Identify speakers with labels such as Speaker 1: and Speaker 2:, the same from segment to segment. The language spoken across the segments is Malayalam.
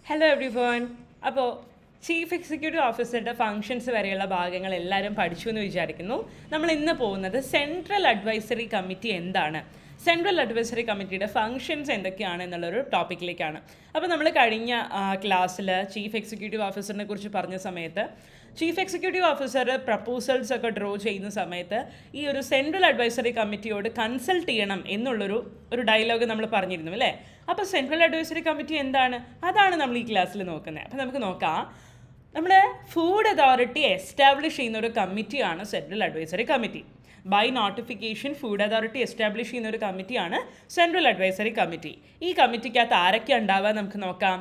Speaker 1: Hello every one. അപ്പോൾ ചീഫ് എക്സിക്യൂട്ടീവ് ഓഫീസറുടെ ഫങ്ഷൻസ് വരെയുള്ള ഭാഗങ്ങൾ എല്ലാവരും പഠിച്ചു എന്ന് വിചാരിക്കുന്നു. നമ്മൾ ഇന്ന് പോകുന്നത് സെൻട്രൽ അഡ്വൈസറി കമ്മിറ്റി എന്താണ്, സെൻട്രൽ അഡ്വൈസറി കമ്മിറ്റിയുടെ ഫങ്ഷൻസ് എന്തൊക്കെയാണ് എന്നുള്ളൊരു ടോപ്പിക്കിലേക്കാണ്. അപ്പോൾ നമ്മൾ കഴിഞ്ഞ ക്ലാസ്സിൽ ചീഫ് എക്സിക്യൂട്ടീവ് ഓഫീസറിനെ കുറിച്ച് പറഞ്ഞ സമയത്ത് ചീഫ് എക്സിക്യൂട്ടീവ് ഓഫീസർ പ്രപ്പോസൽസ് ഒക്കെ ഡ്രോ ചെയ്യുന്ന സമയത്ത് ഈ ഒരു സെൻട്രൽ അഡ്വൈസറി കമ്മിറ്റിയോട് കൺസൾട്ട് ചെയ്യണം എന്നുള്ളൊരു ഡയലോഗ് നമ്മൾ പറഞ്ഞിരുന്നു അല്ലേ. അപ്പോൾ സെൻട്രൽ അഡ്വൈസറി കമ്മിറ്റി എന്താണ്, അതാണ് നമ്മൾ ഈ ക്ലാസ്സിൽ നോക്കുന്നത്. അപ്പോൾ നമുക്ക് നോക്കാം. നമ്മുടെ ഫുഡ് അതോറിറ്റി എസ്റ്റാബ്ലിഷ് ചെയ്യുന്ന ഒരു കമ്മിറ്റിയാണ് central advisory committee. By notification food authority establish ചെയ്യുന്ന ഒരു കമ്മിറ്റിയാണ് സെൻട്രൽ അഡ്വൈസറി കമ്മിറ്റി. ഈ കമ്മിറ്റിക്കകത്ത് ആരൊക്കെ ഉണ്ടാവുക നമുക്ക് നോക്കാം.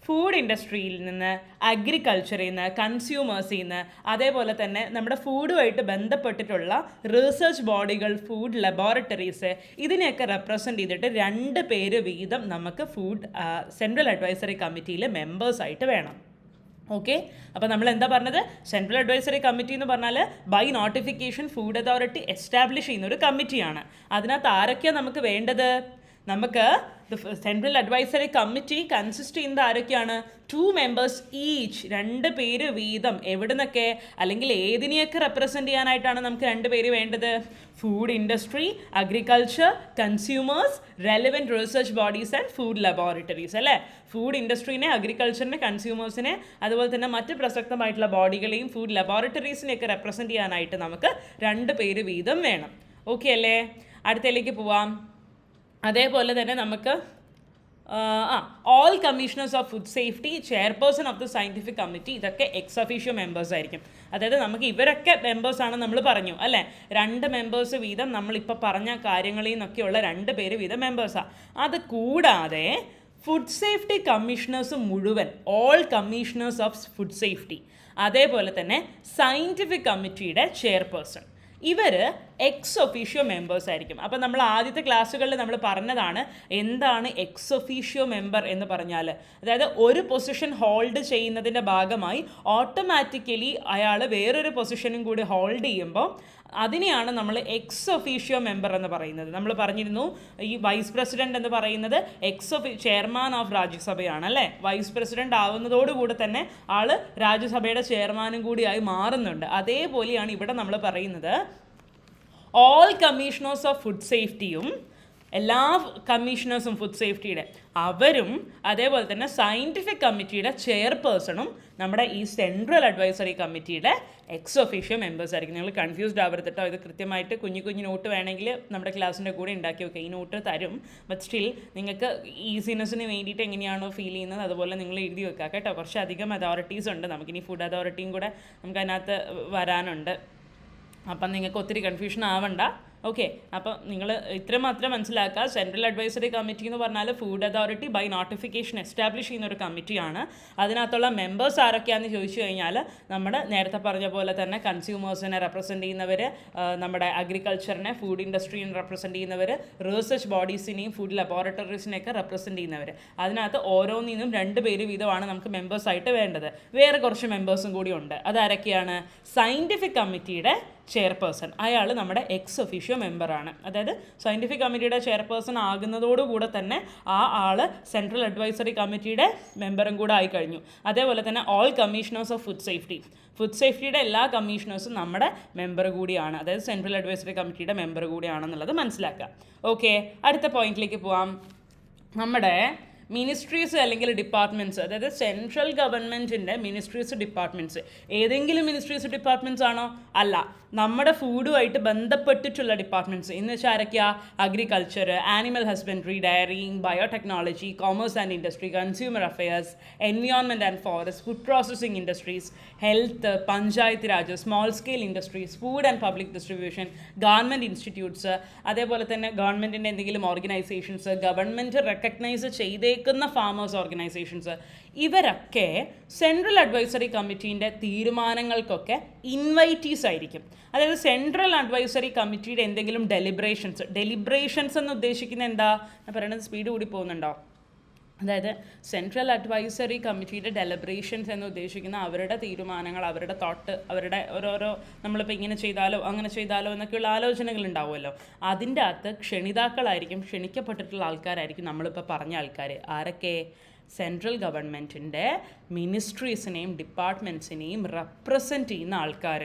Speaker 1: ഫുഡ് ഇൻഡസ്ട്രിയിൽ നിന്ന്, അഗ്രികൾച്ചറിൽ നിന്ന്, കൺസ്യൂമേഴ്സിൽ നിന്ന്, അതേപോലെ തന്നെ നമ്മുടെ ഫുഡുമായിട്ട് ബന്ധപ്പെട്ടിട്ടുള്ള റിസർച്ച് ബോഡികൾ, ഫുഡ് ലബോറട്ടറീസ്, ഇതിനെയൊക്കെ റെപ്രസെൻ്റ് ചെയ്തിട്ട് 2 പേര് വീതം നമുക്ക് സെൻട്രൽ അഡ്വൈസറി കമ്മിറ്റിയിൽ മെമ്പേഴ്സായിട്ട് വേണം. ഓക്കെ, അപ്പോൾ നമ്മൾ എന്താ പറഞ്ഞത്, സെൻട്രൽ അഡ്വൈസറി കമ്മിറ്റി എന്ന് പറഞ്ഞാൽ by notification food authority establish ചെയ്യുന്ന ഒരു കമ്മിറ്റിയാണ്. അതിനകത്ത് ആരൊക്കെയാണ് നമുക്ക് വേണ്ടത്? നമുക്ക് സെൻട്രൽ അഡ്വൈസറി കമ്മിറ്റി കൺസിസ്റ്റ് ചെയ്യുന്നത് ആരൊക്കെയാണ്? 2 members ഈച്ച്, 2 പേര് വീതം. എവിടെ നിന്നൊക്കെ, അല്ലെങ്കിൽ ഏതിനെയൊക്കെ റെപ്രസെൻ്റ് ചെയ്യാനായിട്ടാണ് നമുക്ക് 2 പേര് വേണ്ടത്? Food industry, agriculture, consumers, relevant research bodies and food laboratories അല്ലേ. ഫുഡ് ഇൻഡസ്ട്രീനെ, അഗ്രികൾച്ചറിനെ, കൺസ്യൂമേഴ്സിനെ, അതുപോലെ തന്നെ മറ്റ് പ്രസക്തമായിട്ടുള്ള ബോഡികളെയും ഫുഡ് ലബോറട്ടറീസിനെയൊക്കെ റെപ്രസെൻ്റ് ചെയ്യാനായിട്ട് നമുക്ക് 2 പേര് വീതം വേണം. ഓക്കെ അല്ലേ. അടുത്തതിലേക്ക് പോവാം. അതേപോലെ തന്നെ നമുക്ക് all commissioners of food safety, chairperson of the scientific committee, ഇതൊക്കെ എക്സ് ഒഫീഷ്യോ മെമ്പേഴ്സ് ആയിരിക്കും. അതായത് നമുക്ക് ഇവരൊക്കെ മെമ്പേഴ്സാണ് നമ്മൾ പറഞ്ഞു അല്ലേ. 2 members വീതം നമ്മളിപ്പോൾ പറഞ്ഞ കാര്യങ്ങളിൽ നിന്നൊക്കെയുള്ള 2 പേര് വീതം മെമ്പേഴ്സാണ്. അത് കൂടാതെ ഫുഡ് സേഫ്റ്റി കമ്മീഷണേഴ്സ് മുഴുവൻ, all commissioners of food safety, അതേപോലെ തന്നെ സയൻറ്റിഫിക് കമ്മിറ്റിയുടെ ചെയർപേഴ്സൺ, ഇവർ എക്സ് ഒഫീഷ്യോ മെമ്പേഴ്സ് ആയിരിക്കും. അപ്പോൾ നമ്മൾ ആദ്യത്തെ ക്ലാസ്സുകളിൽ നമ്മൾ പറഞ്ഞതാണ് എന്താണ് എക്സ് ഒഫീഷ്യോ മെമ്പർ എന്ന് പറഞ്ഞാൽ. അതായത് ഒരു പൊസിഷൻ ഹോൾഡ് ചെയ്യുന്നതിൻ്റെ ഭാഗമായി ഓട്ടോമാറ്റിക്കലി അയാൾ വേറൊരു പൊസിഷനും കൂടി ഹോൾഡ് ചെയ്യുമ്പോൾ അതിനെയാണ് നമ്മൾ എക്സ് ഒഫീഷ്യോ മെമ്പർ എന്ന് പറയുന്നത്. നമ്മൾ പറഞ്ഞിരുന്നു ഈ വൈസ് പ്രസിഡന്റ് എന്ന് പറയുന്നത് ചെയർമാൻ ഓഫ് രാജ്യസഭയാണ് അല്ലേ. വൈസ് പ്രസിഡന്റ് ആവുന്നതോടുകൂടി തന്നെ ആൾ രാജ്യസഭയുടെ ചെയർമാനും കൂടിയായി മാറുന്നുണ്ട്. അതേപോലെയാണ് ഇവിടെ നമ്മൾ പറയുന്നത് ഓൾ കമ്മീഷണേഴ്സ് ഓഫ് ഫുഡ് സേഫ്റ്റിയും, എല്ലാ കമ്മീഷണേഴ്സും ഫുഡ് സേഫ്റ്റിയുടെ അവരും, അതേപോലെ തന്നെ സയൻറ്റിഫിക് കമ്മിറ്റിയുടെ ചെയർപേഴ്സണും നമ്മുടെ ഈ സെൻട്രൽ അഡ്വൈസറി കമ്മിറ്റിയുടെ എക്സ് ഒഫീഷ്യോ മെമ്പേഴ്സ് ആയിരിക്കും. നിങ്ങൾ കൺഫ്യൂസ്ഡ് ആവരുത് കേട്ടോ. ഇത് കൃത്യമായിട്ട് കുഞ്ഞു നോട്ട് വേണമെങ്കിൽ നമ്മുടെ ക്ലാസ്സിൻ്റെ കൂടെ ഉണ്ടാക്കി വെക്കുക. ഈ നോട്ട് തരും, ബട്ട് സ്റ്റിൽ നിങ്ങൾക്ക് ഈസിനെസ്സിന് വേണ്ടിയിട്ട് എങ്ങനെയാണോ ഫീൽ ചെയ്യുന്നത് അതുപോലെ നിങ്ങൾ എഴുതി വെക്കുക കേട്ടോ. കുറച്ചധികം അതോറിറ്റീസ് ഉണ്ട്, നമുക്കിനി ഫുഡ് അതോറിറ്റിയും കൂടെ നമുക്ക് അതിനകത്ത് വരാനുണ്ട്. അപ്പം നിങ്ങൾക്ക് ഒത്തിരി കൺഫ്യൂഷൻ ആവണ്ട. ഓക്കെ, അപ്പോൾ നിങ്ങൾ ഇത്രമാത്രം മനസ്സിലാക്കുക. സെൻട്രൽ അഡ്വൈസറി കമ്മിറ്റി എന്ന് പറഞ്ഞാൽ food authority by notification establish ചെയ്യുന്ന ഒരു കമ്മിറ്റിയാണ്. അതിനകത്തുള്ള മെമ്പേഴ്സ് ആരൊക്കെയാണെന്ന് ചോദിച്ചു കഴിഞ്ഞാൽ നമ്മുടെ നേരത്തെ പറഞ്ഞ പോലെ തന്നെ കൺസ്യൂമേഴ്സിനെ റെപ്രസെൻ്റ് ചെയ്യുന്നവർ, നമ്മുടെ അഗ്രികൾച്ചറിനെ, ഫുഡ് ഇൻഡസ്ട്രീനെ റെപ്രസെൻ്റ് ചെയ്യുന്നവർ, റിസർച്ച് ബോഡീസിനെയും ഫുഡ് ലബോറട്ടറീസിനെയൊക്കെ റെപ്രസെൻ്റ് ചെയ്യുന്നവർ. അതിനകത്ത് ഓരോന്നിനും 2 പേര് വീതമാണ് നമുക്ക് മെമ്പേഴ്സായിട്ട് വേണ്ടത്. വേറെ കുറച്ച് മെമ്പേഴ്സും കൂടി ഉണ്ട്. അതാരൊക്കെയാണ്? സയൻറ്റിഫിക് കമ്മിറ്റിയുടെ ചെയർപേഴ്സൺ, അയാൾ നമ്മുടെ എക്സ് ഒഫീഷ്യോ മെമ്പറാണ്. അതായത് സയൻറ്റിഫിക് കമ്മിറ്റിയുടെ ചെയർപേഴ്സൺ ആകുന്നതോടുകൂടെ തന്നെ ആ ആൾ സെൻട്രൽ അഡ്വൈസറി കമ്മിറ്റിയുടെ മെമ്പറും കൂടെ ആയി കഴിഞ്ഞു. അതേപോലെ തന്നെ ഓൾ കമ്മീഷണേഴ്സ് ഓഫ് ഫുഡ് സേഫ്റ്റിയുടെ എല്ലാ കമ്മീഷണേഴ്സും നമ്മുടെ മെമ്പർ കൂടിയാണ്. അതായത് സെൻട്രൽ അഡ്വൈസറി കമ്മിറ്റിയുടെ മെമ്പർ കൂടിയാണെന്നുള്ളത് മനസ്സിലാക്കുക. ഓക്കെ, അടുത്ത പോയിന്റിലേക്ക് പോവാം. നമ്മുടെ മിനിസ്ട്രീസ് അല്ലെങ്കിൽ ഡിപ്പാർട്ട്മെൻറ്റ്സ്, അതായത് സെൻട്രൽ ഗവൺമെൻറ്റിൻ്റെ മിനിസ്ട്രീസ്, ഡിപ്പാർട്ട്മെൻറ്റ്സ്, ഏതെങ്കിലും മിനിസ്ട്രീസ് ഡിപ്പാർട്ട്മെൻറ്റ്സ് ആണോ? അല്ല, നമ്മുടെ ഫുഡുമായിട്ട് ബന്ധപ്പെട്ടിട്ടുള്ള ഡിപ്പാർട്ട്മെൻറ്റ്സ് എന്ന് വെച്ചാൽ ആരൊക്കെയാ? Agriculture, animal husbandry, dairying, biotechnology, commerce and industry, consumer affairs, environment and forest, food processing industries, health, panchayat Raj, small scale industries, food and public distribution, government institutes, അതേപോലെ തന്നെ ഗവൺമെൻറ്റിൻ്റെ എന്തെങ്കിലും ഓർഗനൈസേഷൻസ്, ഗവൺമെൻറ് റെക്കഗ്നൈസ് ചെയ്തേക്കുന്ന ഫാമേഴ്സ് ഓർഗനൈസേഷൻസ്, ഇവരൊക്കെ സെൻട്രൽ അഡ്വൈസറി കമ്മിറ്റീൻ്റെ തീരുമാനങ്ങൾക്കൊക്കെ ഇൻവൈറ്റീസ് ആയിരിക്കും. അതായത് സെൻട്രൽ അഡ്വൈസറി കമ്മിറ്റിയുടെ എന്തെങ്കിലും ഡെലിബ്രേഷൻസ് എന്ന് ഉദ്ദേശിക്കുന്നത് എന്താ? ഞാൻ പറയുന്നത് സ്പീഡ് കൂടി പോകുന്നുണ്ടോ? അതായത് സെൻട്രൽ അഡ്വൈസറി കമ്മിറ്റിയുടെ ഡെലിബ്രേഷൻസ് എന്ന് ഉദ്ദേശിക്കുന്ന അവരുടെ തീരുമാനങ്ങൾ, അവരുടെ തോട്ട്, അവരുടെ ഓരോരോ നമ്മളിപ്പോൾ ഇങ്ങനെ ചെയ്താലോ അങ്ങനെ ചെയ്താലോ എന്നൊക്കെയുള്ള ആലോചനകൾ ഉണ്ടാവുമല്ലോ. അതിൻ്റെ അകത്ത് ക്ഷണിതാക്കളായിരിക്കും, ക്ഷണിക്കപ്പെട്ടിട്ടുള്ള ആൾക്കാരായിരിക്കും നമ്മളിപ്പോൾ പറഞ്ഞ ആൾക്കാർ. ആരൊക്കെ? സെൻട്രൽ ഗവൺമെൻറ്റിൻ്റെ മിനിസ്ട്രീസിനെയും ഡിപ്പാർട്ട്മെൻറ്റ്സിനെയും റെപ്രസെൻറ്റ് ചെയ്യുന്ന ആൾക്കാർ.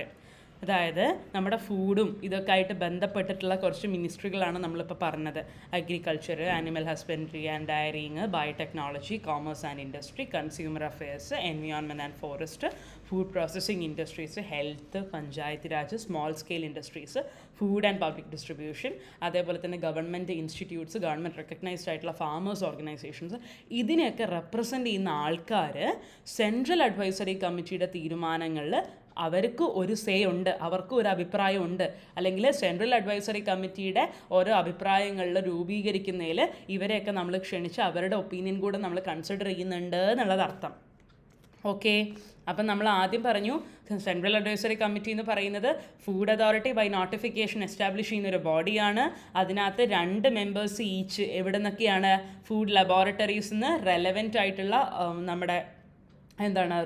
Speaker 1: അതായത് നമ്മുടെ ഫുഡും ഇതൊക്കെ ആയിട്ട് ബന്ധപ്പെട്ടിട്ടുള്ള കുറച്ച് മിനിസ്ട്രികളാണ് നമ്മളിപ്പോൾ പറഞ്ഞത്. Agriculture, animal husbandry and dairying, biotechnology, commerce and industry, consumer affairs, environment and forest, food processing industries, health, panchayat Raj, small scale industries, food and public distribution, അതേപോലെ തന്നെ ഗവൺമെൻറ് ഇൻസ്റ്റിറ്റ്യൂട്ട്സ്, ഗവൺമെൻറ് റെക്കഗ്നൈസ്ഡ് ആയിട്ടുള്ള ഫാമേഴ്സ് ഓർഗനൈസേഷൻസ്, ഇതിനെയൊക്കെ റെപ്രസെൻ്റ് ചെയ്യുന്ന ആൾക്കാർ സെൻട്രൽ അഡ്വൈസറി കമ്മിറ്റിയുടെ തീരുമാനങ്ങളിൽ അവർക്ക് ഒരു സേ ഉണ്ട്, അവർക്ക് ഒരു അഭിപ്രായമുണ്ട്. അല്ലെങ്കിൽ സെൻട്രൽ അഡ്വൈസറി കമ്മിറ്റിയുടെ ഓരോ അഭിപ്രായങ്ങളിൽ രൂപീകരിക്കുന്നതിൽ ഇവരെയൊക്കെ നമ്മൾ ക്ഷണിച്ച് അവരുടെ ഒപ്പീനിയൻ കൂടെ നമ്മൾ കൺസിഡർ ചെയ്യുന്നുണ്ട് എന്നുള്ളത് അർത്ഥം. ഓക്കെ, അപ്പം നമ്മൾ ആദ്യം പറഞ്ഞു സെൻട്രൽ അഡ്വൈസറി കമ്മിറ്റി എന്ന് പറയുന്നത് food authority by notification establish ചെയ്യുന്ന ഒരു ബോഡിയാണ്. അതിനകത്ത് 2 മെമ്പേഴ്സ് ഈച്ച് എവിടെ നിന്നൊക്കെയാണ്? ഫുഡ് ലബോറട്ടറീസിൽ നിന്ന്, റെലവെൻ്റ് ആയിട്ടുള്ള നമ്മുടെ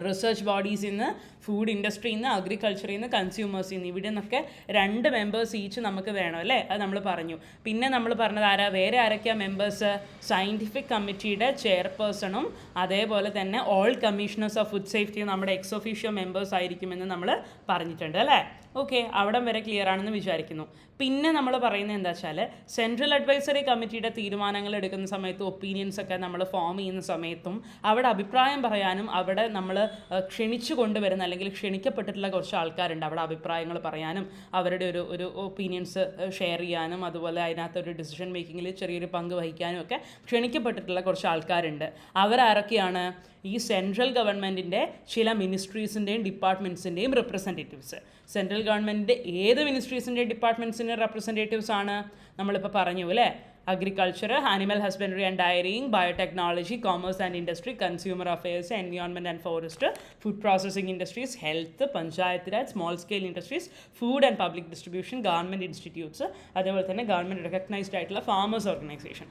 Speaker 1: റിസർച്ച് ബോഡീസിൽ നിന്ന്, ഫുഡ് ഇൻഡസ്ട്രിയിൽ നിന്ന്, അഗ്രികൾച്ചറിൽ നിന്ന്, കൺസ്യൂമേഴ്സിൽ നിന്ന്, ഇവിടെ നിന്നൊക്കെ 2 മെമ്പേഴ്സ് ഈച്ച് നമുക്ക് വേണം അല്ലേ? അത് നമ്മൾ പറഞ്ഞു. പിന്നെ നമ്മൾ പറഞ്ഞത് വേറെ ആരൊക്കെയാണ് മെമ്പേഴ്സ്? സയൻറ്റിഫിക് കമ്മിറ്റിയുടെ ചെയർപേഴ്സണും അതേപോലെ തന്നെ all commissioners of food safety നമ്മുടെ എക്സ് ഒഫീഷ്യോ മെമ്പേഴ്സ് ആയിരിക്കുമെന്ന് നമ്മൾ പറഞ്ഞിട്ടുണ്ട് അല്ലേ? ഓക്കെ, അവിടം വരെ ക്ലിയർ ആണെന്ന് വിചാരിക്കുന്നു. പിന്നെ നമ്മൾ പറയുന്നത് എന്താ വെച്ചാൽ സെൻട്രൽ അഡ്വൈസറി കമ്മിറ്റിയുടെ തീരുമാനങ്ങൾ എടുക്കുന്ന സമയത്ത് ഒപ്പീനിയൻസ് ഒക്കെ നമ്മൾ ഫോം ചെയ്യുന്ന സമയത്തും അവിടെ അഭിപ്രായം പറയാനും അവിടെ നമ്മൾ ക്ഷണിച്ചു കൊണ്ടുവരുന്ന അല്ലെങ്കിൽ ക്ഷണിക്കപ്പെട്ടിട്ടുള്ള കുറച്ച് ആൾക്കാരുണ്ട്. അവിടെ അഭിപ്രായങ്ങൾ പറയാനും അവരുടെ ഒരു ഒപ്പീനിയൻസ് ഷെയർ ചെയ്യാനും അതുപോലെ അതിനകത്തൊരു ഡിസിഷൻ മേക്കിങ്ങിൽ ചെറിയൊരു പങ്ക് വഹിക്കാനും ഒക്കെ ക്ഷണിക്കപ്പെട്ടിട്ടുള്ള കുറച്ച് ആൾക്കാരുണ്ട്. അവരാരൊക്കെയാണ്? ഈ സെൻട്രൽ ഗവൺമെൻറ്റിൻ്റെ ചില മിനിസ്ട്രീസിൻ്റെയും ഡിപ്പാർട്ട്മെൻറ്റ്സിൻ്റെയും റെപ്രസെൻറ്റേറ്റീവ്സ്. സെൻട്രൽ ഗവൺമെൻറ്റിൻ്റെ ഏത് മിനിസ്ട്രീസിൻ്റെയും ഡിപ്പാർട്ട്മെൻറ്റ്സിൻ്റെ റെപ്രസെൻറ്റേറ്റീവ്സ് ആണ്? നമ്മളിപ്പോൾ പറഞ്ഞു അല്ലേ? Agriculture, animal husbandry and dairying, biotechnology, commerce and industry, consumer affairs, environment and forest, food processing industries, health, panchayat Raj, small scale industries, food and public distribution, government institutes, അതേപോലെ തന്നെ ഗവൺമെൻറ് റെക്കഗ്നൈസ്ഡ് ആയിട്ടുള്ള ഫാമേഴ്സ് ഓർഗനൈസേഷൻ.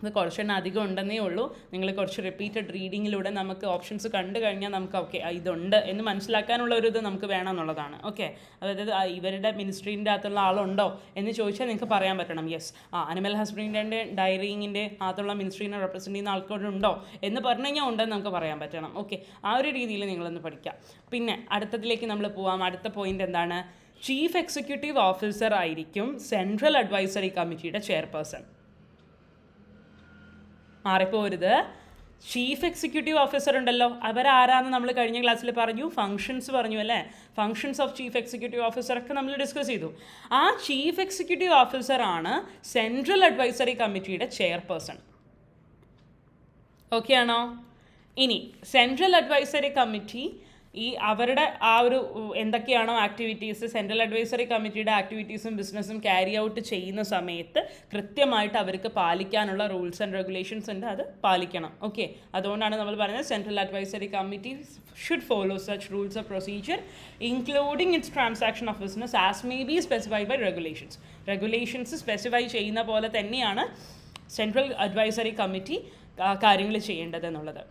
Speaker 1: ഇത് കുറച്ചെണ്ണം അധികം ഉണ്ടെന്നേ ഉള്ളൂ. നിങ്ങൾ കുറച്ച് റിപ്പീറ്റഡ് റീഡിങ്ങിലൂടെ നമുക്ക് ഓപ്ഷൻസ് കണ്ടു കഴിഞ്ഞാൽ നമുക്ക് ഓക്കെ ഇതുണ്ട് എന്ന് മനസ്സിലാക്കാനുള്ള ഒരു ഇത് നമുക്ക് വേണം എന്നുള്ളതാണ്. ഓക്കെ, അതായത് ഇവരുടെ മിനിസ്ട്രീൻ്റെ അകത്തുള്ള ആളുണ്ടോ എന്ന് ചോദിച്ചാൽ നിങ്ങൾക്ക് പറയാൻ പറ്റണം. യെസ്, അനിമൽ ഹസ്ബൻഡറിൻ്റെ ഡയറിങ്ങിൻ്റെ അകത്തുള്ള മിനിസ്ട്രീനെ റെപ്രസെൻ്റ് ചെയ്യുന്ന ആൾക്കാരുണ്ടോ എന്ന് പറഞ്ഞു കഴിഞ്ഞാൽ ഉണ്ടെന്ന് നമുക്ക് പറയാൻ പറ്റണം. ഓക്കെ, ആ ഒരു രീതിയിൽ നിങ്ങളൊന്ന് പഠിക്കാം. പിന്നെ അടുത്തതിലേക്ക് നമ്മൾ പോവാം. അടുത്ത പോയിന്റ് എന്താണ്? ചീഫ് എക്സിക്യൂട്ടീവ് ഓഫീസർ ആയിരിക്കും സെൻട്രൽ അഡ്വൈസറി കമ്മിറ്റിയുടെ ചെയർപേഴ്സൺ. മാറിപ്പോരുത്. ചീഫ് എക്സിക്യൂട്ടീവ് ഓഫീസർ ഉണ്ടല്ലോ, അവരാരാന്ന് നമ്മൾ കഴിഞ്ഞ ക്ലാസ്സിൽ പറഞ്ഞു, ഫങ്ഷൻസ് പറഞ്ഞു അല്ലേ? ഫങ്ഷൻസ് ഓഫ് ചീഫ് എക്സിക്യൂട്ടീവ് ഓഫീസറൊക്കെ നമ്മൾ ഡിസ്കസ് ചെയ്തു. ആ ചീഫ് എക്സിക്യൂട്ടീവ് ഓഫീസറാണ് സെൻട്രൽ അഡ്വൈസറി കമ്മിറ്റിയുടെ ചെയർപേഴ്സൺ. ഓക്കെ ആണോ? ഇനി സെൻട്രൽ അഡ്വൈസറി കമ്മിറ്റി അവരുടെ ആ ഒരു എന്തൊക്കെയാണോ ആക്ടിവിറ്റീസ്, സെൻട്രൽ അഡ്വൈസറി കമ്മിറ്റിയുടെ ആക്ടിവിറ്റീസും ബിസിനസ്സും ക്യാരി ഔട്ട് ചെയ്യുന്ന സമയത്ത് കൃത്യമായിട്ട് അവർക്ക് പാലിക്കാനുള്ള റൂൾസ് ആൻഡ് റെഗുലേഷൻസ് ഉണ്ട്, അത് പാലിക്കണം. ഓക്കെ, അതുകൊണ്ടാണ് നമ്മൾ പറയുന്നത് central advisory committee should follow such rules of procedure including its transaction of business as may be specified by regulations specify ചെയ്യുന്ന പോലെ തന്നെയാണ് സെൻട്രൽ അഡ്വൈസറി കമ്മിറ്റി കാര്യങ്ങൾ ചെയ്യേണ്ടത് എന്നുള്ളത്.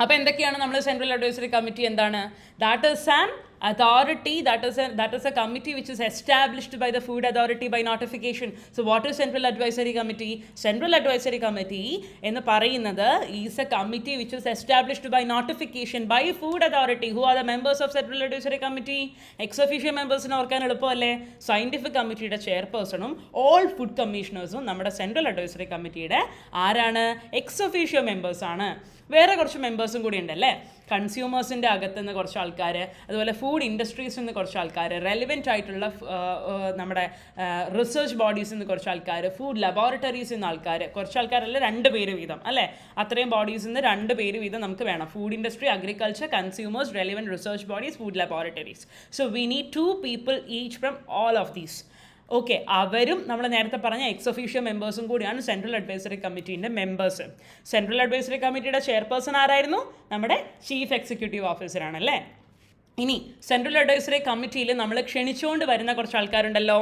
Speaker 1: അപ്പോൾ എന്തൊക്കെയാണ് നമ്മൾ സെൻട്രൽ അഡ്വൈസറി കമ്മിറ്റി എന്താണ്? That is an authority, that is a committee which is established by the Food Authority by notification. So what is Central Advisory Committee? Central Advisory Committee എന്ന് പറയുന്നത് is a committee which is established by notification by Food Authority. Who are the members of Central Advisory Committee? Ex officio members നെ ഓർക്കാൻ എളുപ്പമല്ലേ? സയൻറ്റിഫിക് കമ്മിറ്റിയുടെ ചെയർപേഴ്സണും ഓൾ ഫുഡ് കമ്മീഷണേഴ്സും നമ്മുടെ സെൻട്രൽ അഡ്വൈസറി കമ്മിറ്റിയുടെ ആരാണ്? എക്സ് ഒഫീഷ്യോ മെമ്പേഴ്സാണ്. വേറെ കുറച്ച് മെമ്പേഴ്സും കൂടി ഉണ്ടല്ലേ, കൺസ്യൂമേഴ്സിൻ്റെ അകത്തുനിന്ന് കുറച്ച് ആൾക്കാർ, അതുപോലെ ഫുഡ് ഇൻഡസ്ട്രീസിൽ നിന്ന് കുറച്ച് ആൾക്കാർ, റെലവെൻ്റ് ആയിട്ടുള്ള നമ്മുടെ റിസർച്ച് ബോഡീസിൽ നിന്ന് കുറച്ച് ആൾക്കാർ, ഫുഡ് ലബോറട്ടറീസിൽ നിന്ന് ആൾക്കാർ, കുറച്ച് ആൾക്കാരല്ല 2 പേര് വീതം അല്ലേ, അത്രയും ബോഡീസിൽ നിന്ന് 2 പേര് വീതം നമുക്ക് വേണം. Food industry, agriculture, consumers, relevant research bodies, food laboratories. So we need 2 people each from all of these. Okay, അവരും നമ്മൾ നേരത്തെ പറഞ്ഞ എക്സ് ഒഫീഷ്യോ മെമ്പേഴ്സും കൂടിയാണ് സെൻട്രൽ അഡ്വൈസറി കമ്മിറ്റീൻ്റെ മെമ്പേഴ്സ്. സെൻട്രൽ അഡ്വൈസറി കമ്മിറ്റിയുടെ ചെയർപേഴ്സൺ ആരായിരുന്നു? നമ്മുടെ ചീഫ് എക്സിക്യൂട്ടീവ് ഓഫീസറാണല്ലേ. ഇനി സെൻട്രൽ അഡ്വൈസറി കമ്മിറ്റിയിൽ നമ്മൾ ക്ഷണിച്ചുകൊണ്ട് വരുന്ന കുറച്ച് ആൾക്കാരുണ്ടല്ലോ,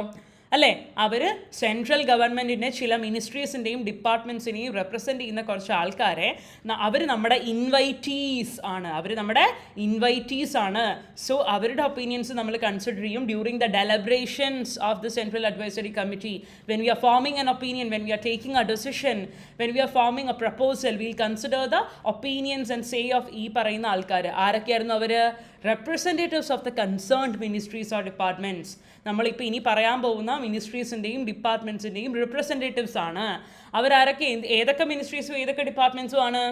Speaker 1: അല്ലേ? അവർ സെൻട്രൽ ഗവൺമെൻറ്റിൻ്റെ ചില മിനിസ്ട്രീസിൻ്റെയും ഡിപ്പാർട്ട്മെൻറ്റ്സിനെയും റെപ്രസെൻറ്റ് ചെയ്യുന്ന കുറച്ച് ആൾക്കാരെ അവർ നമ്മുടെ ഇൻവൈറ്റീസ് ആണ്. സോ അവരുടെ ഒപ്പീനിയൻസ് നമ്മൾ കൺസിഡർ ചെയ്യും during the deliberations of the central advisory committee. When we are forming an opinion, when we are taking a decision, when we are forming a proposal, we'll consider the opinions and say of ഈ പറയുന്ന ആൾക്കാർ. ആരൊക്കെയായിരുന്നു അവർ? Representatives of the concerned ministries or departments. നമ്മളിപ്പോൾ ഇനി പറയാൻ പോകുന്ന മിനിസ്ട്രീസിൻ്റെയും ഡിപ്പാർട്ട്മെൻറ്റ്സിൻ്റെയും റിപ്രസെൻറ്റേറ്റീവ്സ് ആണ്. അവരാരൊക്കെ, ഏതൊക്കെ മിനിസ്ട്രീസും ഏതൊക്കെ ഡിപ്പാർട്ട്മെൻറ്റ്സും ആണ്?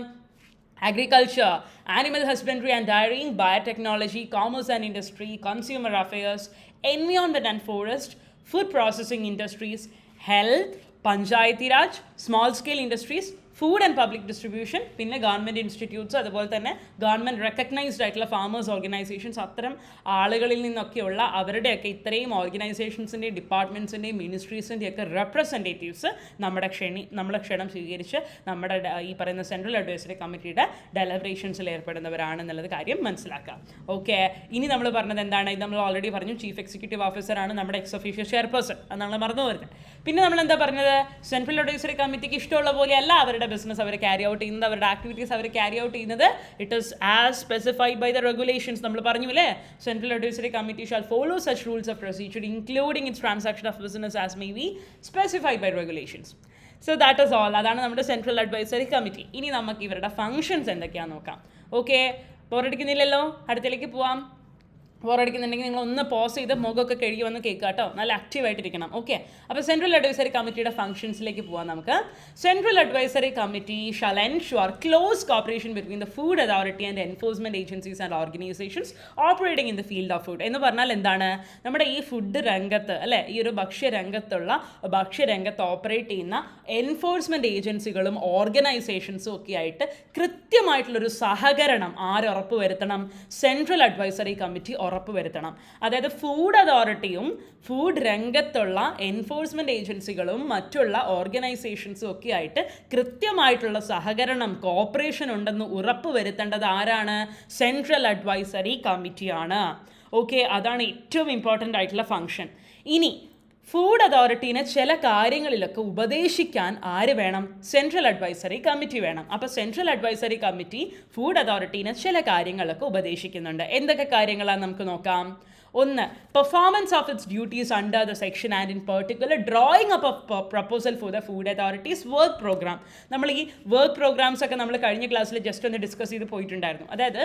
Speaker 1: Agriculture, Animal Husbandry and Dairying, Biotechnology, Commerce and Industry, Consumer Affairs, Environment and Forest, Food Processing Industries, Health, Panchayati Raj, Small Scale Industries, food and public distribution, പിന്നെ ഗവൺമെൻറ് ഇൻസ്റ്റിറ്റ്യൂട്ട്സ്, അതുപോലെ തന്നെ ഗവൺമെൻറ് റെക്കഗ്നൈസ്ഡ് ആയിട്ടുള്ള ഫാമേഴ്സ് ഓർഗനൈസേഷൻസ്. അത്തരം ആളുകളിൽ നിന്നൊക്കെയുള്ള അവരുടെയൊക്കെ ഇത്രയും ഓർഗനൈസേഷൻസിൻ്റെയും ഡിപ്പാർട്ട്മെൻറ്റ്സിൻ്റെയും മിനിസ്ട്രീസിൻ്റെയൊക്കെ റെപ്രസെൻറ്റേറ്റീവ്സ് നമ്മളെ ക്ഷണം സ്വീകരിച്ച് നമ്മുടെ ഈ പറയുന്ന സെൻട്രൽ അഡ്വൈസറി കമ്മിറ്റിയുടെ ഡെലിബറേഷൻസിൽ ഏർപ്പെടുന്നവരാണെന്നുള്ളത് കാര്യം മനസ്സിലാക്കാം. ഓക്കെ, ഇനി നമ്മൾ പറഞ്ഞത് എന്താണ്? ഇത് നമ്മൾ ഓൾറെഡി പറഞ്ഞു, ചീഫ് എക്സിക്യൂട്ടീവ് ഓഫീസറാണ് നമ്മുടെ എക്സ് ഒഫീഷ്യൽ ചെയർപേഴ്സൺ. അത് നമ്മൾ മറന്നു വരുന്നത്. പിന്നെ നമ്മൾ എന്താ പറഞ്ഞത്? സെൻട്രൽ അഡ്വൈസറി കമ്മിറ്റിക്ക് ഇഷ്ടമുള്ള പോലെയല്ല അവരുടെ ബിസിനസ് അവർ ക്യാരി ഔട്ട് ചെയ്യുന്നത്, അവരുടെ ആക്ടിവിറ്റീസ് അവർ ക്യാരി ഔട്ട് ചെയ്യുന്നത്. It is as specified by the regulations. നമ്മൾ പറഞ്ഞു അല്ലേ, central advisory committee shall follow such rules of procedure including its transaction of business as may be specified by regulations. So that is all. അതാണ് നമ്മുടെ സെൻട്രൽ അഡ്വൈസറി കമ്മിറ്റി. ഇനി നമുക്ക് ഇവരുടെ ഫംഗ്ഷൻസ് എന്തൊക്കെയാണെന്ന് നോക്കാം. ഓക്കെ, ബോറടിക്കുന്നില്ലല്ലോ? അടുത്തേക്ക് പോവാം. ബോറടിക്കുന്നുണ്ടെങ്കിൽ നിങ്ങൾ ഒന്ന് പോസ് ചെയ്ത് മുഖമൊക്കെ കഴുകി വന്ന് കേൾക്കുക കേട്ടോ. നല്ല ആക്റ്റീവായിട്ടിരിക്കണം. ഓക്കെ, അപ്പോൾ സെൻട്രൽ അഡ്വൈസറി കമ്മിറ്റിയുടെ ഫംഗ്ഷൻസിലേക്ക് പോകാം നമുക്ക്. Central advisory committee shall ensure close cooperation between the food authority and enforcement agencies and organisations operating in the field of food. എന്ന് പറഞ്ഞാൽ എന്താണ്? നമ്മുടെ ഈ ഫുഡ് രംഗത്ത് അല്ലേ, ഈ ഒരു ഭക്ഷ്യരംഗത്ത് ഓപ്പറേറ്റ് ചെയ്യുന്ന എൻഫോഴ്സ്മെൻറ്റ് ഏജൻസികളും ഓർഗനൈസേഷൻസും ഒക്കെ ആയിട്ട് കൃത്യമായിട്ടുള്ളൊരു സഹകരണം ഉറപ്പ് വരുത്തണം? സെൻട്രൽ അഡ്വൈസറി കമ്മിറ്റി ഉറപ്പ് വരുത്തണം. അതായത് ഫുഡ് അതോറിറ്റിയും ഫുഡ് രംഗത്തുള്ള എൻഫോഴ്സ്മെൻറ്റ് ഏജൻസികളും മറ്റുള്ള ഓർഗനൈസേഷൻസും ഒക്കെ ആയിട്ട് കൃത്യമായിട്ടുള്ള സഹകരണം, കോപ്പറേഷൻ ഉണ്ടെന്ന് ഉറപ്പ് വരുത്തേണ്ടത് ആരാണ്? സെൻട്രൽ അഡ്വൈസറി കമ്മിറ്റിയാണ്. ഓക്കെ, അതാണ് ഏറ്റവും ഇമ്പോർട്ടൻ്റ് ആയിട്ടുള്ള ഫംഗ്ഷൻ. ഇനി ഫുഡ് അതോറിറ്റീനെ ചില കാര്യങ്ങളിലൊക്കെ ഉപദേശിക്കാൻ ആര് വേണം? സെൻട്രൽ അഡ്വൈസറി കമ്മിറ്റി വേണം. അപ്പോൾ സെൻട്രൽ അഡ്വൈസറി കമ്മിറ്റി ഫുഡ് അതോറിറ്റീനെ ചില കാര്യങ്ങളൊക്കെ ഉപദേശിക്കുന്നുണ്ട്. എന്തൊക്കെ കാര്യങ്ങളാണ് നമുക്ക് നോക്കാം. ഒന്ന്, performance of its duties under the section and in particular drawing up of proposal for the food authority's work programme. നമ്മൾ ഈ വർക്ക് പ്രോഗ്രാംസ് ഒക്കെ നമ്മൾ കഴിഞ്ഞ ക്ലാസ്സിൽ ജസ്റ്റ് ഒന്ന് ഡിസ്കസ് ചെയ്ത് പോയിട്ടുണ്ടായിരുന്നു. അതായത്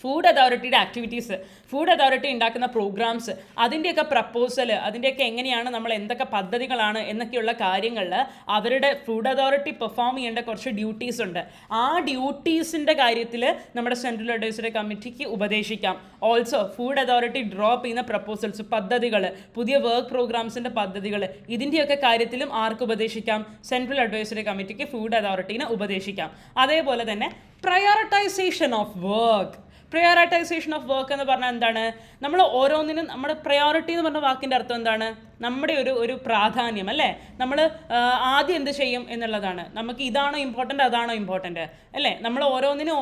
Speaker 1: ഫുഡ് അതോറിറ്റിയുടെ ആക്ടിവിറ്റീസ്, ഫുഡ് അതോറിറ്റി ഉണ്ടാക്കുന്ന പ്രോഗ്രാംസ്, അതിൻ്റെയൊക്കെ പ്രപ്പോസൽ, അതിൻ്റെയൊക്കെ എങ്ങനെയാണ് നമ്മൾ എന്തൊക്കെ പദ്ധതികളാണ് എന്നൊക്കെയുള്ള കാര്യങ്ങളിൽ അവരുടെ ഫുഡ് അതോറിറ്റി പെർഫോം ചെയ്യേണ്ട കുറച്ച് ഡ്യൂട്ടീസ് ഉണ്ട്. ആ ഡ്യൂട്ടീസിൻ്റെ കാര്യത്തിൽ നമ്മുടെ സെൻട്രൽ അഡ്വൈസറി കമ്മിറ്റിക്ക് ഉപദേശിക്കാം. ഓൾസോ ഫുഡ് അതോറിറ്റി ഡ്രോപ്പ് ചെയ്യുന്ന പ്രപ്പോസൽസ്, പദ്ധതികൾ, പുതിയ വർക്ക് പ്രോഗ്രാംസിൻ്റെ പദ്ധതികൾ, ഇതിൻ്റെയൊക്കെ കാര്യത്തിലും ആർക്ക് ഉപദേശിക്കാം? സെൻട്രൽ അഡ്വൈസറി കമ്മിറ്റിക്ക് ഫുഡ് അതോറിറ്റീനെ ഉപദേശിക്കാം. അതേപോലെ തന്നെ prioritisation of work. Prioritisation of work എന്ന് പറഞ്ഞാൽ എന്താണ്? നമ്മൾ ഓരോന്നിനും നമ്മുടെ പ്രയോറിറ്റി എന്ന് പറഞ്ഞ വാക്കിൻ്റെ അർത്ഥം എന്താണ്? നമ്മുടെ ഒരു പ്രാധാന്യം അല്ലേ. നമ്മൾ ആദ്യം എന്ത് ചെയ്യും എന്നുള്ളതാണ്. നമുക്ക് ഇതാണോ ഇമ്പോർട്ടൻ്റ്, അതാണോ ഇമ്പോർട്ടൻ്റ് അല്ലേ. നമ്മൾ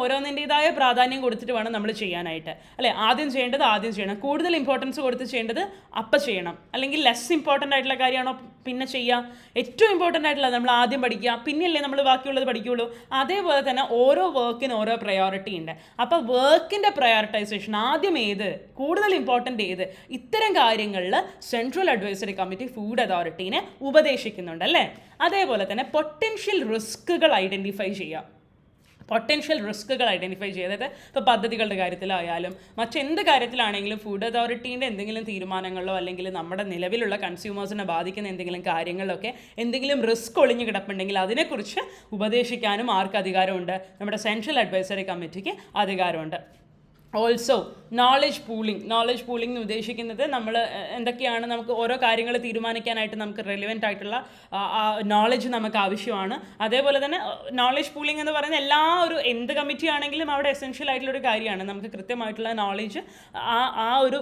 Speaker 1: ഓരോന്നിൻ്റെതായ പ്രാധാന്യം കൊടുത്തിട്ട് വേണം നമ്മൾ ചെയ്യാനായിട്ട് അല്ലേ. ആദ്യം ചെയ്യേണ്ടത് ആദ്യം ചെയ്യണം, കൂടുതൽ ഇമ്പോർട്ടൻസ് കൊടുത്ത് ചെയ്യേണ്ടത് അപ്പം ചെയ്യണം. അല്ലെങ്കിൽ ലെസ് ഇമ്പോർട്ടൻ്റ് ആയിട്ടുള്ള കാര്യമാണോ പിന്നെ ചെയ്യുക? ഏറ്റവും ഇമ്പോർട്ടൻ്റ് ആയിട്ടുള്ള നമ്മൾ ആദ്യം പഠിക്കുക, പിന്നെയല്ലേ നമ്മൾ ബാക്കിയുള്ളത് പഠിക്കുകയുള്ളൂ. അതേപോലെ തന്നെ ഓരോ വർക്കിനും ഓരോ പ്രയോറിറ്റി ഉണ്ട്. അപ്പോൾ വർക്കിൻ്റെ പ്രയോറിറ്റൈസേഷൻ ആദ്യം ഏത്, കൂടുതൽ ഇമ്പോർട്ടൻ്റ് ഏത്, ഇത്തരം കാര്യങ്ങളിൽ സെൻട്രൽ അഡ്വൈസറി കമ്മിറ്റി ഫുഡ് അതോറിറ്റീനെ ഉപദേശിക്കുന്നുണ്ട് അല്ലേ. അതേപോലെ തന്നെ പൊട്ടൻഷ്യൽ റിസ്കുകൾ ഐഡൻറ്റിഫൈ ചെയ്യുക. അതായത് ഇപ്പോൾ പദ്ധതികളുടെ കാര്യത്തിലായാലും മറ്റെന്ത് കാര്യത്തിലാണെങ്കിലും ഫുഡ് അതോറിറ്റീൻ്റെ എന്തെങ്കിലും തീരുമാനങ്ങളിലോ അല്ലെങ്കിൽ നമ്മുടെ നിലവിലുള്ള കൺസ്യൂമേഴ്സിനെ ബാധിക്കുന്ന എന്തെങ്കിലും കാര്യങ്ങളിലൊക്കെ എന്തെങ്കിലും റിസ്ക് ഒളിഞ്ഞു കിടപ്പുണ്ടെങ്കിൽ അതിനെക്കുറിച്ച് ഉപദേശിക്കാനും ആർക്ക് അധികാരമുണ്ട്? നമ്മുടെ സെൻട്രൽ അഡ്വൈസറി കമ്മിറ്റിക്ക് അധികാരമുണ്ട്. ഓൾസോ നോളജ് പൂളിംഗ് എന്ന് ഉദ്ദേശിക്കുന്നത് നമ്മൾ എന്തൊക്കെയാണ്, നമുക്ക് ഓരോ കാര്യങ്ങൾ തീരുമാനിക്കാനായിട്ട് നമുക്ക് റെലിവൻ്റ് ആയിട്ടുള്ള നോളജ് നമുക്ക് ആവശ്യമാണ്. അതേപോലെ തന്നെ നോളജ് പൂളിംഗ് എന്ന് പറയുന്ന എന്ത് കമ്മിറ്റി ആണെങ്കിലും അവിടെ എസെൻഷ്യൽ ആയിട്ടുള്ളൊരു കാര്യമാണ്. നമുക്ക് കൃത്യമായിട്ടുള്ള നോളജ് ആ ഒരു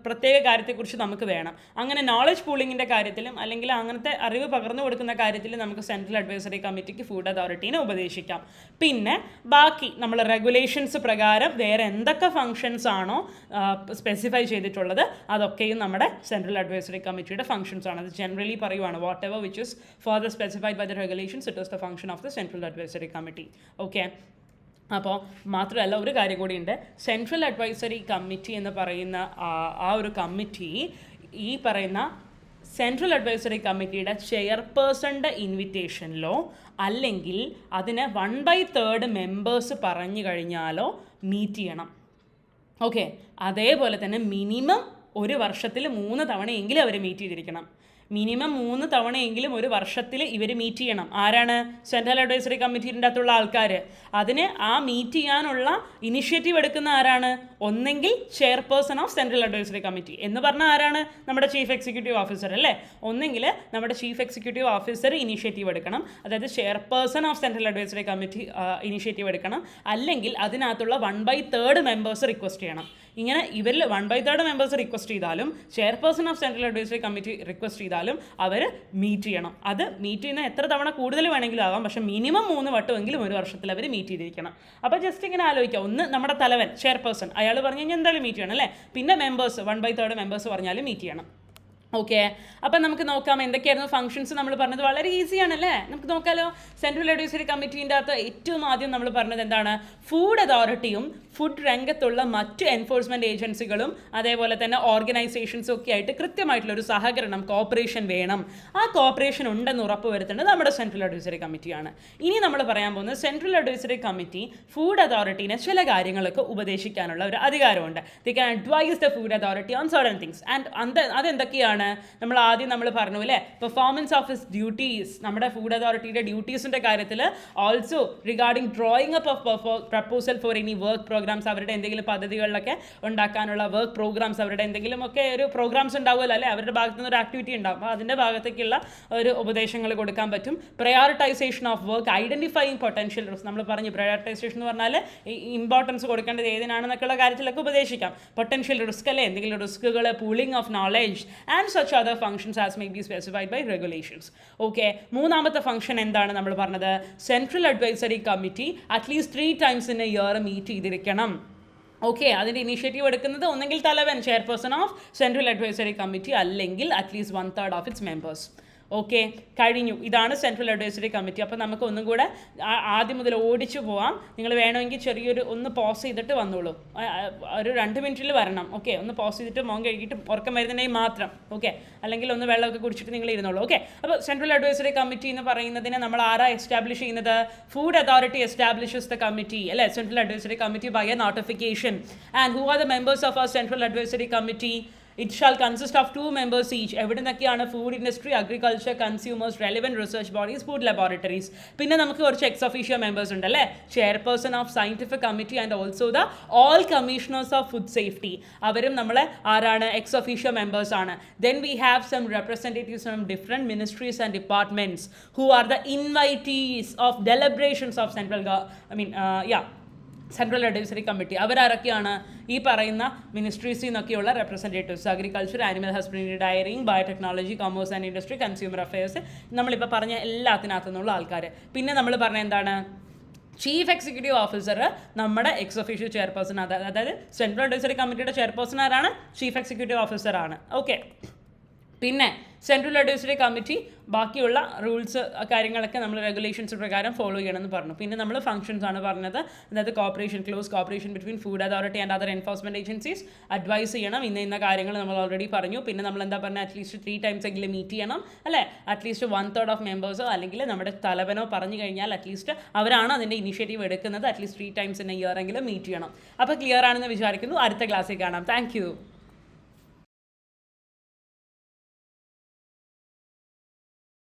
Speaker 1: പ്രത്യേക കാര്യത്തെക്കുറിച്ച് നമുക്ക് വേണം. അങ്ങനെ നോളജ് പൂളിങ്ങിൻ്റെ കാര്യത്തിലും അല്ലെങ്കിൽ അങ്ങനത്തെ അറിവ് പകർന്നു കൊടുക്കുന്ന കാര്യത്തിലും നമുക്ക് സെൻട്രൽ അഡ്വൈസറി കമ്മിറ്റിക്ക് ഫുഡ് അതോറിറ്റീനെ ഉപദേശിക്കാം. പിന്നെ ബാക്കി നമ്മൾ റെഗുലേഷൻസ് പ്രകാരം വേറെ എന്തൊക്കെ എന്തൊക്കെ ഫങ്ഷൻസ് ആണോ സ്പെസിഫൈ ചെയ്തിട്ടുള്ളത് അതൊക്കെയും നമ്മുടെ സെൻട്രൽ അഡ്വൈസറി കമ്മിറ്റിയുടെ ഫങ്ഷൻസ് ആണ്. അത് ജനറലി പറയുവാണ്, whatever which is further specified by the regulations it is the function of the central advisory committee. Okay, അപ്പോൾ മാത്രമല്ല ഒരു കാര്യം കൂടിയുണ്ട്, സെൻട്രൽ അഡ്വൈസറി കമ്മിറ്റി എന്ന് പറയുന്ന ആ ഒരു കമ്മിറ്റി ഈ പറയുന്ന സെൻട്രൽ അഡ്വൈസറി കമ്മിറ്റിയുടെ ചെയർപേഴ്സണിൻ്റെ ഇൻവിറ്റേഷനിലോ അല്ലെങ്കിൽ അതിന് 1/3 മെമ്പേഴ്സ് പറഞ്ഞു കഴിഞ്ഞാലോ മീറ്റ് ചെയ്യണം. ഓക്കെ, അതേപോലെ തന്നെ മിനിമം ഒരു വർഷത്തിൽ 3 തവണയെങ്കിലും അവർ മീറ്റ് ചെയ്തിരിക്കണം. മിനിമം 3 തവണയെങ്കിലും ഒരു വർഷത്തിൽ ഇവർ മീറ്റ് ചെയ്യണം. ആരാണ്? സെൻട്രൽ അഡ്വൈസറി കമ്മിറ്റീൻ്റെ അകത്തുള്ള ആൾക്കാർ. അതിന് ആ മീറ്റ് ചെയ്യാനുള്ള ഇനിഷ്യേറ്റീവ് എടുക്കുന്ന ആരാണ്? ഒന്നെങ്കിൽ chairperson of central advisory committee എന്ന് പറഞ്ഞാൽ ആരാണ്? നമ്മുടെ ചീഫ് എക്സിക്യൂട്ടീവ് ഓഫീസർ അല്ലേ. ഒന്നെങ്കിൽ നമ്മുടെ ചീഫ് എക്സിക്യൂട്ടീവ് ഓഫീസർ ഇനിഷ്യേറ്റീവ് എടുക്കണം, അതായത് chairperson of central advisory committee initiative എടുക്കണം, അല്ലെങ്കിൽ അതിനകത്തുള്ള 1/3 മെമ്പേഴ്സ് റിക്വസ്റ്റ് ചെയ്യണം. ഇങ്ങനെ ഇവരിൽ 1/3 മെമ്പേഴ്സ് റിക്വസ്റ്റ് ചെയ്താലും chairperson of central advisory committee request ചെയ്താലും അവർ മീറ്റ് ചെയ്യണം. അത് മീറ്റ് ചെയ്യുന്ന എത്ര തവണ കൂടുതൽ വേണമെങ്കിലും ആകാം, പക്ഷേ മിനിമം 3 വട്ടമെങ്കിലും ഒരു വർഷത്തിൽ അവർ മീറ്റ് ചെയ്തിരിക്കണം. അപ്പോൾ ജസ്റ്റ് ഇങ്ങനെ ആലോചിക്കുക, ഒന്ന് നമ്മുടെ തലവൻ ചെയർപേഴ്സൺ അയാൾ പറഞ്ഞു കഴിഞ്ഞാൽ എന്തായാലും മീറ്റ് ചെയ്യണം അല്ലേ. പിന്നെ മെമ്പേഴ്സ് 1/3 മെമ്പേഴ്സ് പറഞ്ഞാലും മീറ്റ് ചെയ്യണം. ഓക്കെ, അപ്പം നമുക്ക് നോക്കാം എന്തൊക്കെയായിരുന്നു ഫംഗ്ഷൻസ് നമ്മൾ പറഞ്ഞത്. വളരെ ഈസിയാണല്ലേ, നമുക്ക് നോക്കാമല്ലോ. സെൻട്രൽ അഡ്വൈസറി കമ്മിറ്റീൻ്റെ അകത്ത് ഏറ്റവും ആദ്യം നമ്മൾ പറഞ്ഞത് എന്താണ്? ഫുഡ് അതോറിറ്റിയും ഫുഡ് രംഗത്തുള്ള മറ്റ് എൻഫോഴ്സ്മെൻറ്റ് ഏജൻസികളും അതേപോലെ തന്നെ ഓർഗനൈസേഷൻസും ഒക്കെ ആയിട്ട് കൃത്യമായിട്ടുള്ളൊരു സഹകരണം, കോപ്പറേഷൻ വേണം. ആ കോപ്പറേഷൻ ഉണ്ടെന്ന് ഉറപ്പ് വരുത്തേണ്ടത് നമ്മുടെ സെൻട്രൽ അഡ്വൈസറി കമ്മിറ്റിയാണ്. ഇനി നമ്മൾ പറയാൻ പോകുന്നത് സെൻട്രൽ അഡ്വൈസറി കമ്മിറ്റി ഫുഡ് അതോറിറ്റീനെ ചില കാര്യങ്ങളൊക്കെ ഉപദേശിക്കാനുള്ള ഒരു അധികാരമുണ്ട്. They can advise the food authority on certain things. And അതെന്തൊക്കെയാണ്? നമ്മൾ ആദ്യം പറഞ്ഞു അല്ലേ, പെർഫോമൻസ് ഓഫ് ഹിസ് ഡ്യൂട്ടീസ്, നമ്മുടെ ഫുഡ് അതോറിറ്റിയുടെ ഡ്യൂട്ടീസിൻ്റെ കാര്യത്തിൽ, also regarding drawing up of proposal for any work programmes, അവരുടെ എന്തെങ്കിലും പദ്ധതികളിലൊക്കെ ഉണ്ടാക്കാനുള്ള വർക്ക് പ്രോഗ്രാംസ്, അവരുടെ എന്തെങ്കിലുമൊക്കെ ഒരു പ്രോഗ്രാംസ് ഉണ്ടാവുമല്ലോ അല്ലേ, അവരുടെ ഭാഗത്തു നിന്ന് ഒരു ആക്ടിവിറ്റി ഉണ്ടാവും, അപ്പോൾ അതിൻ്റെ ഭാഗത്തേക്കുള്ള ഒരു ഉപദേശങ്ങൾ കൊടുക്കാൻ പറ്റും. Prioritisation of work, identifying potential risk, നമ്മൾ പറഞ്ഞു പ്രയോറിറ്റൈസേഷൻ എന്ന് പറഞ്ഞാൽ ഇമ്പോർട്ടൻസ് കൊടുക്കേണ്ടത് ഏതിനാണെന്നൊക്കെയുള്ള കാര്യത്തിലൊക്കെ ഉപദേശിക്കാം. പൊട്ടൻഷ്യൽ റിസ്ക് അല്ലേ, എന്തെങ്കിലും റിസ്കുകൾ, pooling of knowledge and such other functions as may be specified by regulations. Okay, മൂന്നാമത്തെ ഫംഗ്ഷൻ എന്താണ് നമ്മൾ പറഞ്ഞത്? Central advisory committee at least 3 times in a year meet ചെയ്തിരിക്കണം. ഓക്കെ, അതിൻ്റെ ഇനീഷ്യേറ്റീവ് എടുക്കുന്നത് ഒന്നെങ്കിൽ തലവൻ, chairperson of central advisory committee, അല്ലെങ്കിൽ at least 1/3 of its members. Okay, കഴിഞ്ഞു. ഇതാണ് സെൻട്രൽ അഡ്വൈസറി കമ്മിറ്റി. അപ്പോൾ നമുക്ക് ഒന്നും കൂടെ ആദ്യം മുതൽ ഓടിച്ചു പോവാം. നിങ്ങൾ വേണമെങ്കിൽ ചെറിയൊരു ഒന്ന് പോസ് ചെയ്തിട്ട് വന്നോളൂ, ഒരു 2 മിനിറ്റിൽ വരണം. ഓക്കെ, ഒന്ന് പോസ് ചെയ്തിട്ട് മോൻ കഴുകിയിട്ട് ഉറക്കം വരുന്നതിനെയും മാത്രം. ഓക്കെ, അല്ലെങ്കിൽ ഒന്ന് വെള്ളമൊക്കെ കുടിച്ചിട്ട് നിങ്ങൾ ഇരുന്നോളൂ. ഓക്കെ, അപ്പോൾ സെൻട്രൽ അഡ്വൈസറി കമ്മിറ്റി എന്ന് പറയുന്നതിനെ നമ്മൾ ആരാ എസ്റ്റാബ്ലിഷ് ചെയ്യുന്നത്? Food authority establishes the committee അല്ലേ, central advisory committee by a notification. And who are the members of our central advisory committee? It shall consist of 2 members each. എവിടെ നിന്നൊക്കെയാണ്? Food industry, agriculture, consumers, relevant research bodies, food laboratories. പിന്നെ നമുക്ക് കുറച്ച് എക്സ് ഒഫീഷ്യോ മെമ്പേഴ്സ് ഉണ്ട് അല്ലേ, chairperson of scientific committee and also the all commissioners of food safety. അവരും നമ്മളെ ആരാണ്? എക്സ് ഒഫീഷ്യോ മെമ്പേഴ്സ് ആണ്. Then we have some representatives from different ministries and departments who are the invitees of deliberations of central advisory committee. അവരാരൊക്കെയാണ്? ഈ പറയുന്ന മിനിസ്ട്രീസിൽ നിന്നൊക്കെയുള്ള representatives, agriculture, animal husbandry, dairying, biotechnology, commerce and industry, consumer affairs, നമ്മളിപ്പോൾ പറഞ്ഞ എല്ലാത്തിനകത്തു നിന്നുള്ള ആൾക്കാർ. പിന്നെ നമ്മൾ പറഞ്ഞ എന്താണ്? ചീഫ് എക്സിക്യൂട്ടീവ് ഓഫീസർ നമ്മുടെ എക്സ് ഒഫീഷ്യൽ ചെയർപേഴ്സൺ, അതായത് സെൻട്രൽ അഡ്വൈസറി കമ്മിറ്റിയുടെ ചെയർപേഴ്സൺ ആരാണ്? ചീഫ് എക്സിക്യൂട്ടീവ് ഓഫീസറാണ്. ഓക്കെ, പിന്നെ സെൻട്രൽ അഡ്വൈസറി കമ്മിറ്റി ബാക്കിയുള്ള റൂൾസ് കാര്യങ്ങളൊക്കെ നമ്മൾ റെഗുലേഷൻസ് പ്രകാരം ഫോളോ ചെയ്യണമെന്ന് പറഞ്ഞു. പിന്നെ നമ്മൾ ഫംഗ്ഷൻസ് ആണ് പറഞ്ഞത്, അതായത് cooperation, close cooperation between food authority and other enforcement agencies, advise ചെയ്യണം, ഇന്ന കാര്യങ്ങൾ നമ്മൾ ഓൾറെഡി പറഞ്ഞു. പിന്നെ നമ്മൾ എന്താ പറഞ്ഞാൽ അറ്റ്ലീസ്റ്റ് 3 times എങ്കിലും മീറ്റ് ചെയ്യണം അല്ലേ, അറ്റ്ലീസ്റ്റ് 1/3 ഓഫ് മെമ്പേഴ്സോ അല്ലെങ്കിൽ നമ്മുടെ തലവനോ പറഞ്ഞു കഴിഞ്ഞാൽ അറ്റ്ലീസ്റ്റ് അവരാണ് അതിൻ്റെ ഇനിഷ്യേറ്റീവ് എടുക്കുന്നത്, at least 3 times in a year എങ്കിലും മീറ്റ് ചെയ്യണം. അപ്പോൾ ക്ലിയർ ആണെന്ന് വിചാരിക്കുന്നു. അടുത്ത ക്ലാസ്സിൽ കാണാം. Thank you.